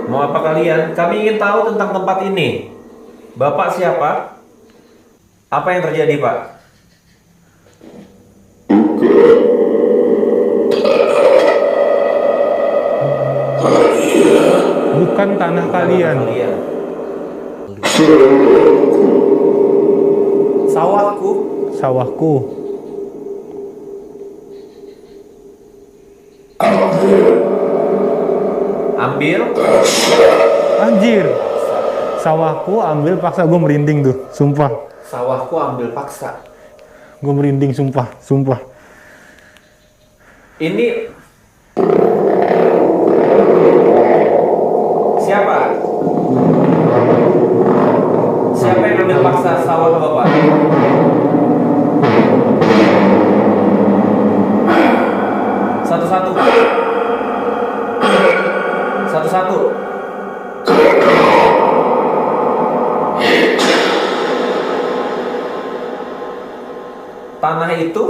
Mau apa kalian? Kami ingin tahu tentang tempat ini. Bapak siapa? Apa yang terjadi, Pak? Bukan tanah kalian. Sawahku. Sawahku. Ambil. Anjir. Sawahku ambil paksa, gue merinding tuh, sumpah. Sawahku ambil paksa. Gue merinding, sumpah, sumpah. Ini siapa? Siapa yang ambil paksa sawah Bapak? Satu-satu. Satu-satu. Tanah itu